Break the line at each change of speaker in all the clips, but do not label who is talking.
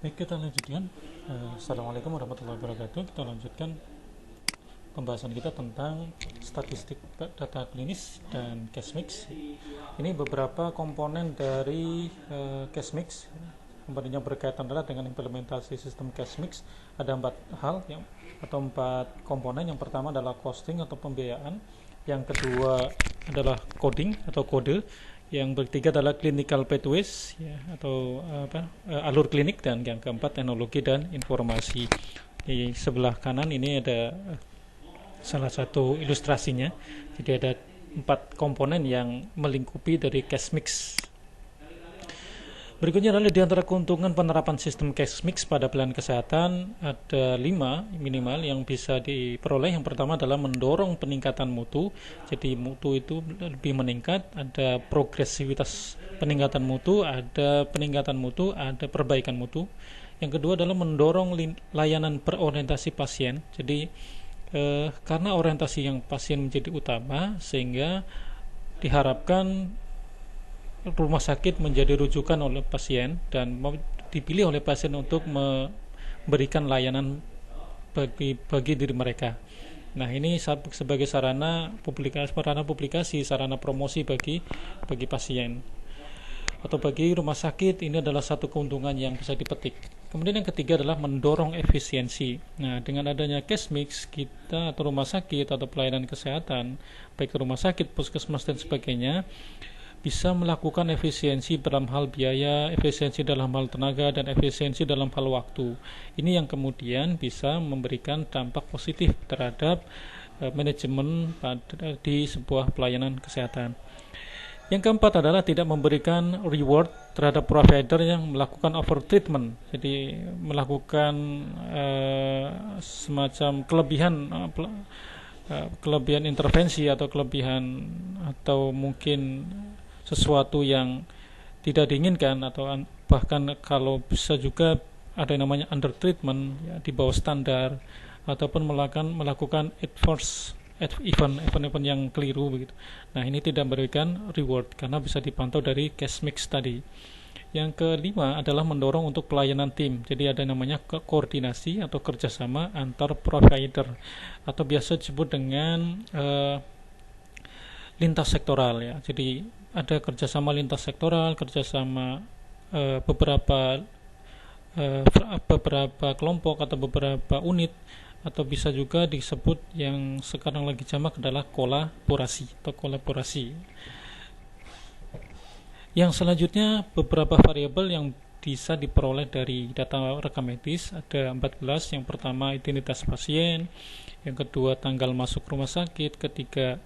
Baik, kita lanjutkan. Assalamualaikum warahmatullahi wabarakatuh. Kita lanjutkan pembahasan kita tentang statistik data klinis dan case mix. Ini beberapa komponen dari case mix. Komponen yang berkaitan adalah dengan implementasi sistem case mix. Ada 4 komponen. Yang pertama adalah costing atau pembiayaan. Yang kedua adalah coding atau kode. Yang ketiga adalah clinical pathways ya, atau alur klinik, dan yang keempat teknologi dan informasi. Di sebelah kanan ini ada salah satu ilustrasinya. Jadi ada 4 komponen yang melingkupi dari case mix. Berikutnya adalah di antara keuntungan penerapan sistem case mix pada pelayanan kesehatan ada 5 minimal yang bisa diperoleh. Yang pertama adalah mendorong peningkatan mutu. Jadi mutu itu lebih meningkat, ada progresivitas peningkatan mutu, ada perbaikan mutu. Yang kedua adalah mendorong layanan berorientasi pasien. Jadi karena orientasi yang pasien menjadi utama, sehingga diharapkan rumah sakit menjadi rujukan oleh pasien dan dipilih oleh pasien untuk memberikan layanan bagi diri mereka. Nah, ini sebagai sarana publikasi, sarana promosi bagi pasien atau bagi rumah sakit. Ini adalah satu keuntungan yang bisa dipetik. Kemudian yang ketiga adalah mendorong efisiensi. Nah, dengan adanya case mix, kita atau rumah sakit atau pelayanan kesehatan, baik rumah sakit, puskesmas dan sebagainya, bisa melakukan efisiensi dalam hal biaya, efisiensi dalam hal tenaga, dan efisiensi dalam hal waktu. Ini yang kemudian bisa memberikan dampak positif terhadap manajemen di sebuah pelayanan kesehatan. Yang keempat adalah tidak memberikan reward terhadap provider yang melakukan overtreatment. Jadi melakukan semacam kelebihan intervensi atau mungkin sesuatu yang tidak diinginkan, atau bahkan kalau bisa juga ada yang namanya under treatment ya, di bawah standar, ataupun melakukan event yang keliru begitu. Nah, ini tidak memberikan reward karena bisa dipantau dari case mix tadi. Yang kelima adalah mendorong untuk pelayanan tim. Jadi ada yang namanya koordinasi atau kerjasama antar provider, atau biasa disebut dengan lintas sektoral ya. Jadi ada kerjasama lintas sektoral, kerjasama beberapa kelompok atau beberapa unit, atau bisa juga disebut yang sekarang lagi jamak adalah kolaborasi. Yang selanjutnya beberapa variabel yang bisa diperoleh dari data rekam medis ada 14. Yang pertama identitas pasien, yang kedua tanggal masuk rumah sakit, ketiga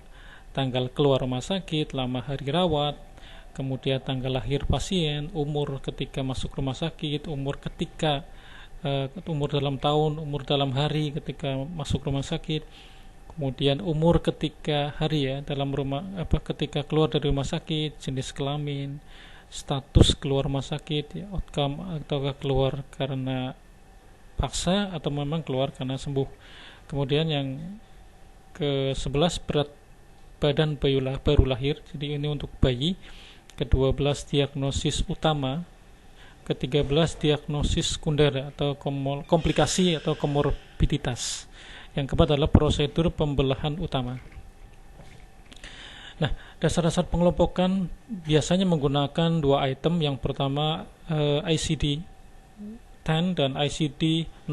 tanggal keluar rumah sakit, lama hari rawat, kemudian tanggal lahir pasien, umur ketika masuk rumah sakit, umur dalam tahun, umur dalam hari ketika masuk rumah sakit, kemudian umur ketika hari ya ketika keluar dari rumah sakit, jenis kelamin, status keluar rumah sakit ya, outcome atau keluar karena paksa atau memang keluar karena sembuh. Kemudian yang ke-11 berat badan baru lahir, jadi ini untuk bayi. Ke-12 diagnosis utama. Ke-13 diagnosis sekunder atau komplikasi atau komorbiditas. Yang keempat adalah prosedur pembelahan utama. Nah, dasar-dasar pengelompokan biasanya menggunakan 2 item. Yang pertama ICD-10 dan ICD-9.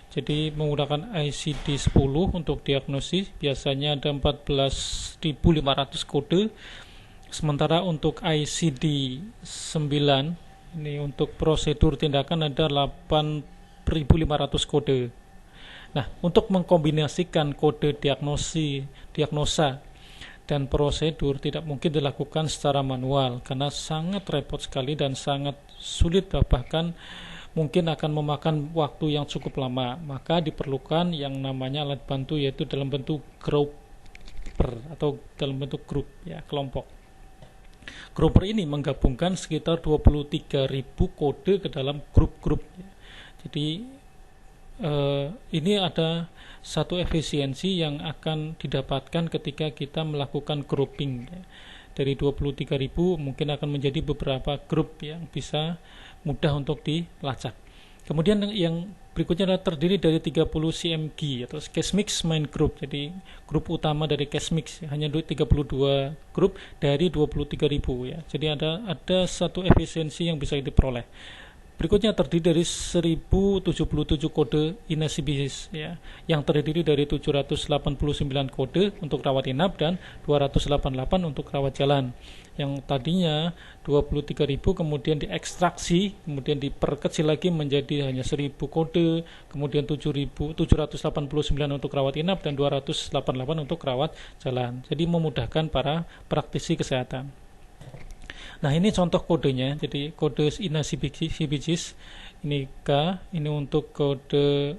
Jadi menggunakan ICD-10 untuk diagnosis biasanya ada 14.500 kode, sementara untuk ICD-9 ini untuk prosedur tindakan ada 8.500 kode. Nah, untuk mengkombinasikan kode diagnosa dan prosedur tidak mungkin dilakukan secara manual karena sangat repot sekali dan sangat sulit, bahkan mungkin akan memakan waktu yang cukup lama. Maka diperlukan yang namanya alat bantu, yaitu dalam bentuk grouper atau dalam bentuk grup ya, kelompok. Grouper ini menggabungkan sekitar 23.000 kode ke dalam grup-grup. Jadi ini ada satu efisiensi yang akan didapatkan ketika kita melakukan grouping ya. dari 23.000 mungkin akan menjadi beberapa grup yang bisa mudah untuk dilacak. Kemudian yang berikutnya adalah terdiri dari 30 CMG atau Cache Mix Main Group. Jadi grup utama dari Cache Mix hanya 32 grup dari 23.000 ya. Jadi ada satu efisiensi yang bisa diperoleh. Berikutnya terdiri dari 1077 kode INA CBGIS ya, yang terdiri dari 789 kode untuk rawat inap dan 288 untuk rawat jalan. Yang tadinya 23.000 kemudian diekstraksi, kemudian diperkecil lagi menjadi hanya 1.000 kode, kemudian 7.789 untuk rawat inap dan 288 untuk rawat jalan. Jadi memudahkan para praktisi kesehatan. Nah, ini contoh kodenya. Jadi kode INA CBGIS ini K, ini untuk kode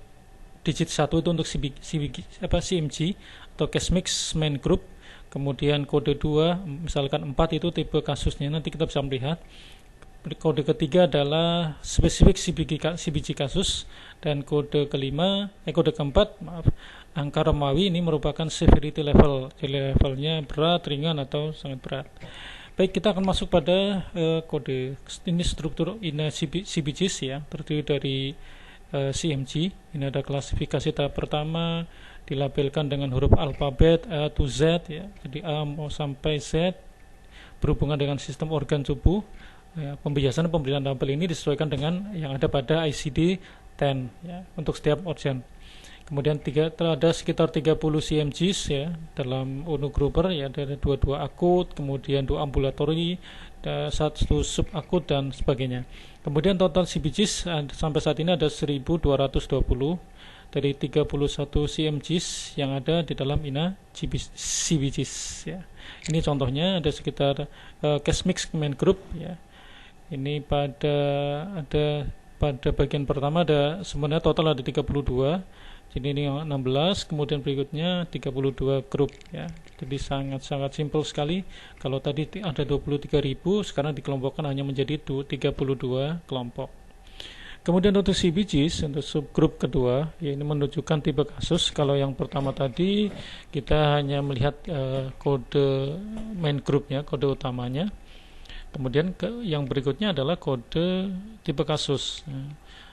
digit 1 itu untuk CMG atau Cache Mix Main Group. Kemudian kode 2 misalkan 4 itu tipe kasusnya, nanti kita bisa melihat. Kode ketiga adalah spesifik CBG kasus, dan kode keempat angka Romawi ini merupakan severity level. Jadi levelnya berat, ringan atau sangat berat. Baik, kita akan masuk pada kode. Ini struktur INA CBGIS ya, terdiri dari CMG. Ini ada klasifikasi tahap pertama, dilabelkan dengan huruf alfabet A to Z ya. Jadi A sampai Z berhubungan dengan sistem organ tubuh. Ya, pembiasan pemberian label ini disesuaikan dengan yang ada pada ICD-10 ya, untuk setiap organ. Kemudian ada sekitar 30 CMGs ya dalam UNU Gruber ya, ada 22 akut, kemudian 2 ambulatori, 1 subakut dan sebagainya. Kemudian total CBGs sampai saat ini ada 1220 dari 31 CMGs yang ada di dalam INA CBGs ya. Ini contohnya ada sekitar Cache Mix Main Group ya. Ini pada bagian pertama ada sebenarnya total ada 32. Jadi ini 16, kemudian berikutnya 32 grup ya. Jadi sangat-sangat simpel sekali. Kalau tadi ada 23.000, sekarang dikelompokkan hanya menjadi 32 kelompok. Kemudian untuk CBGIS, untuk subgrup kedua, ya ini menunjukkan tipe kasus. Kalau yang pertama tadi kita hanya melihat kode main grupnya, kode utamanya. Kemudian yang berikutnya adalah kode tipe kasus.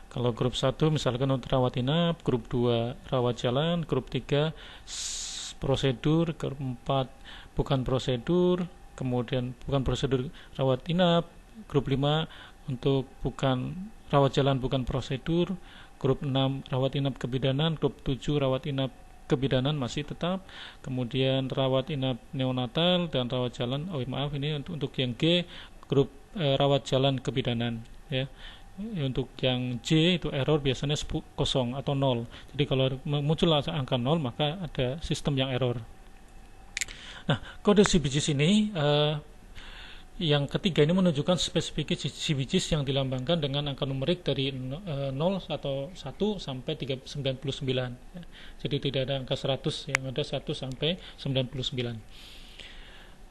Kalau grup 1 misalkan untuk rawat inap, grup 2 rawat jalan, grup 3 prosedur, grup 4 bukan prosedur, kemudian bukan prosedur rawat inap, grup 5 untuk bukan rawat jalan bukan prosedur, grup 6 rawat inap kebidanan, grup 7 rawat inap kebidanan masih tetap, kemudian rawat inap neonatal dan rawat jalan, ini untuk yang G grup rawat jalan kebidanan ya. Untuk yang J itu error biasanya 0 atau 0. Jadi kalau muncul angka 0 maka ada sistem yang error. Nah, kode CBGIS ini yang ketiga ini menunjukkan spesifikasi CBGIS yang dilambangkan dengan angka numerik dari 0 atau 1 sampai 99 ya. Jadi tidak ada angka 100, yang ada 1 sampai 99.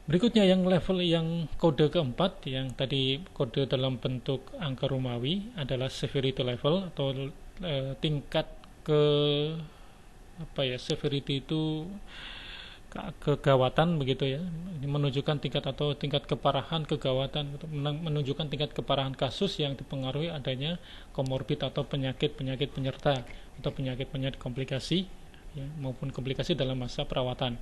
Berikutnya yang level yang kode keempat, yang tadi kode dalam bentuk angka Romawi adalah severity level atau tingkat severity itu kegawatan begitu ya. Ini menunjukkan tingkat keparahan kegawatan, menunjukkan tingkat keparahan kasus yang dipengaruhi adanya komorbid atau penyakit penyerta atau penyakit komplikasi ya, maupun komplikasi dalam masa perawatan.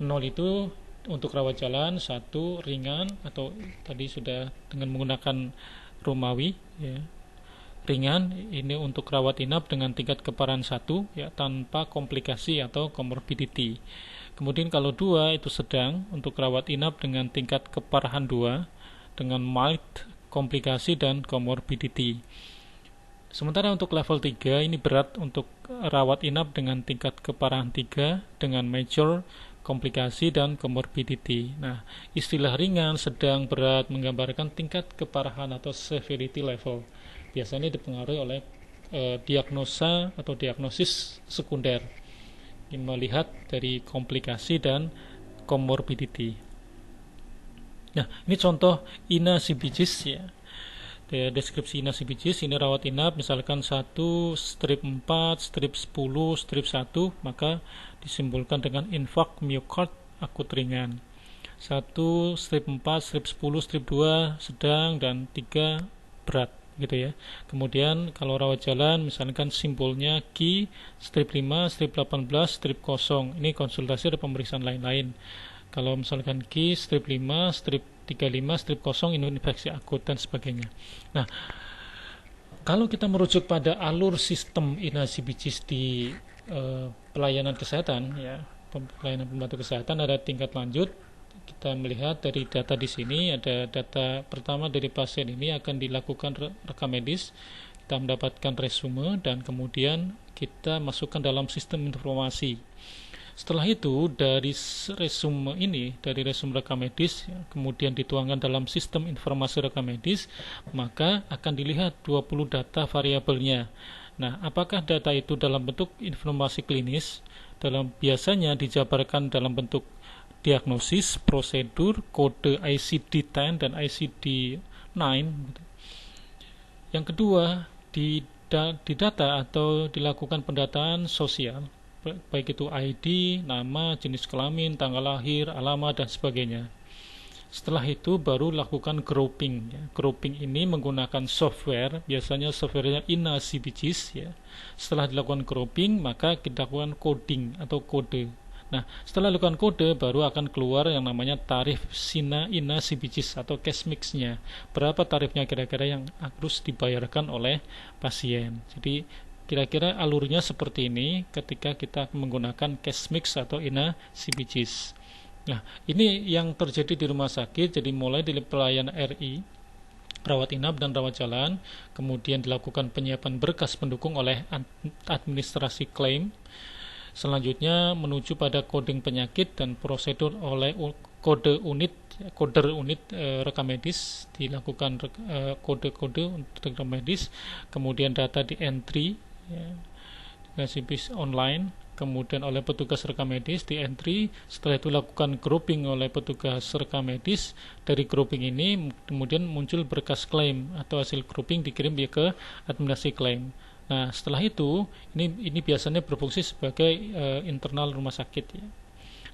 0 itu untuk rawat jalan, 1 ringan atau tadi sudah dengan menggunakan Romawi ya. Ringan ini untuk rawat inap dengan tingkat keparahan 1 ya, tanpa komplikasi atau comorbidity. Kemudian kalau 2 itu sedang untuk rawat inap dengan tingkat keparahan 2 dengan mild komplikasi dan comorbidity. Sementara untuk level 3 ini berat untuk rawat inap dengan tingkat keparahan 3 dengan major komplikasi dan comorbidity. Nah, istilah ringan, sedang, berat menggambarkan tingkat keparahan atau severity level. Biasanya dipengaruhi oleh diagnosa atau diagnosis sekunder yang melihat dari komplikasi dan comorbidity. Nah, ini contoh INA CBGIS ya. Deskripsi INA CBGIS, ini rawat inap misalkan 1, strip 4, strip 10, strip 1, maka disimpulkan dengan infark miokard akut ringan. 1, strip 4, strip 10, strip 2 sedang, dan 3 berat gitu ya. Kemudian kalau rawat jalan misalkan simbolnya Ki, strip 5, strip 18, strip kosong. Ini konsultasi atau pemeriksaan lain-lain. Kalau misalkan Ki, strip 5, strip 35, strip kosong, ini infeksi akut dan sebagainya. Nah, kalau kita merujuk pada alur sistem inasi bicis di pelayanan kesehatan ya, pelayanan pembantu kesehatan, ada tingkat lanjut. Kita melihat dari data di sini, ada data pertama dari pasien ini akan dilakukan rekam medis, kita mendapatkan resume, dan kemudian kita masukkan dalam sistem informasi. Setelah itu dari resume ini, dari resume rekam medis, kemudian dituangkan dalam sistem informasi rekam medis, maka akan dilihat 20 data variabelnya. Nah, apakah data itu dalam bentuk informasi klinis? Biasanya dijabarkan dalam bentuk diagnosis, prosedur, kode ICD-10 dan ICD-9. Yang kedua, di data atau dilakukan pendataan sosial, baik itu ID, nama, jenis kelamin, tanggal lahir, alamat, dan sebagainya. Setelah itu baru lakukan grouping. Grouping ini menggunakan software, biasanya softwarenya inasi bicis. Setelah dilakukan grouping, maka kita lakukan coding atau kode. Nah, setelah lakukan kode, baru akan keluar yang namanya tarif inasi bicis atau case mix-nya. Berapa tarifnya kira-kira yang harus dibayarkan oleh pasien. Jadi kira-kira alurnya seperti ini ketika kita menggunakan case mix atau inasi bicis. Nah, ini yang terjadi di rumah sakit. Jadi mulai dari pelayanan RI, rawat inap dan rawat jalan, kemudian dilakukan penyiapan berkas pendukung oleh administrasi klaim. Selanjutnya menuju pada coding penyakit dan prosedur oleh coder unit rekam medis, dilakukan kode-kode untuk rekam medis, kemudian data di entry inasi online, kemudian oleh petugas rekam medis di entry. Setelah itu lakukan grouping oleh petugas rekam medis. Dari grouping ini kemudian muncul berkas klaim atau hasil grouping dikirim ke administrasi klaim. Nah, setelah itu ini biasanya berfungsi sebagai internal rumah sakit ya.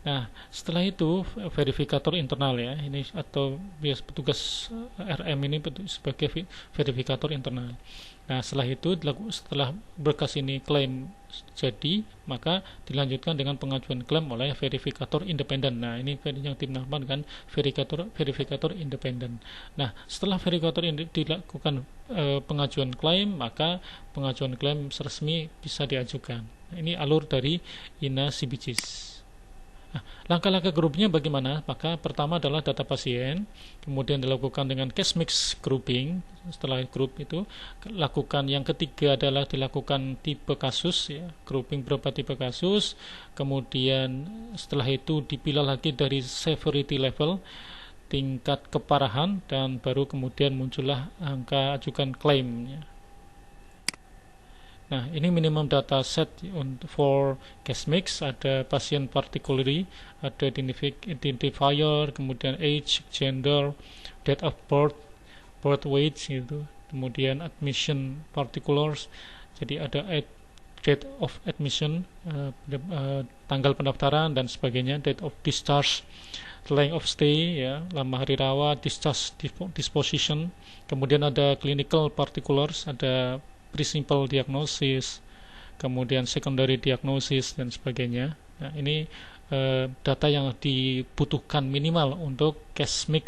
Nah, setelah itu verifikator internal ya, ini atau bias petugas RM ini sebagai verifikator internal. Nah, setelah berkas ini klaim jadi, maka dilanjutkan dengan pengajuan klaim oleh verifikator independen. Nah, ini yang dinamakan dengan verifikator independen. Nah, setelah verifikator dilakukan pengajuan klaim, maka pengajuan klaim resmi bisa diajukan. Nah, ini alur dari inasi bicis. Nah, langkah-langkah grupnya bagaimana? Maka pertama adalah data pasien, kemudian dilakukan dengan case mix grouping. Setelah grup itu lakukan, yang ketiga adalah dilakukan tipe kasus ya, grouping beberapa tipe kasus. Kemudian setelah itu dipilah lagi dari severity level, tingkat keparahan, dan baru kemudian muncullah angka ajukan klaim ya. Nah, ini minimum data set for case mix, ada pasien particularly, ada identifier, kemudian age, gender, date of birth, birth weight gitu, kemudian admission particulars, jadi ada date of admission, tanggal pendaftaran dan sebagainya, date of discharge, length of stay ya, lama hari rawat, discharge disposition, kemudian ada clinical particulars, ada pre-simple diagnosis, kemudian secondary diagnosis dan sebagainya. Nah, ini data yang dibutuhkan minimal untuk case mix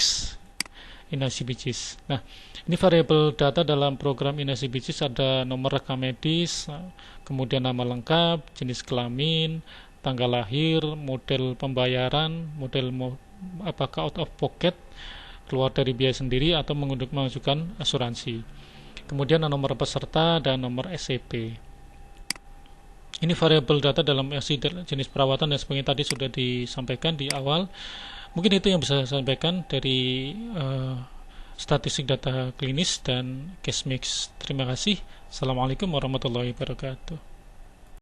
inasi bicis. Nah, ini variabel data dalam program inasi bicis ada nomor rekam medis, kemudian nama lengkap, jenis kelamin, tanggal lahir, model pembayaran, apakah out of pocket, keluar dari biaya sendiri atau mengajukan asuransi. Kemudian nomor peserta dan nomor SCP. Ini variabel data dalam jenis perawatan dan sebagainya tadi sudah disampaikan di awal. Mungkin itu yang bisa saya sampaikan dari statistik data klinis dan case mix. Terima kasih. Assalamualaikum warahmatullahi wabarakatuh.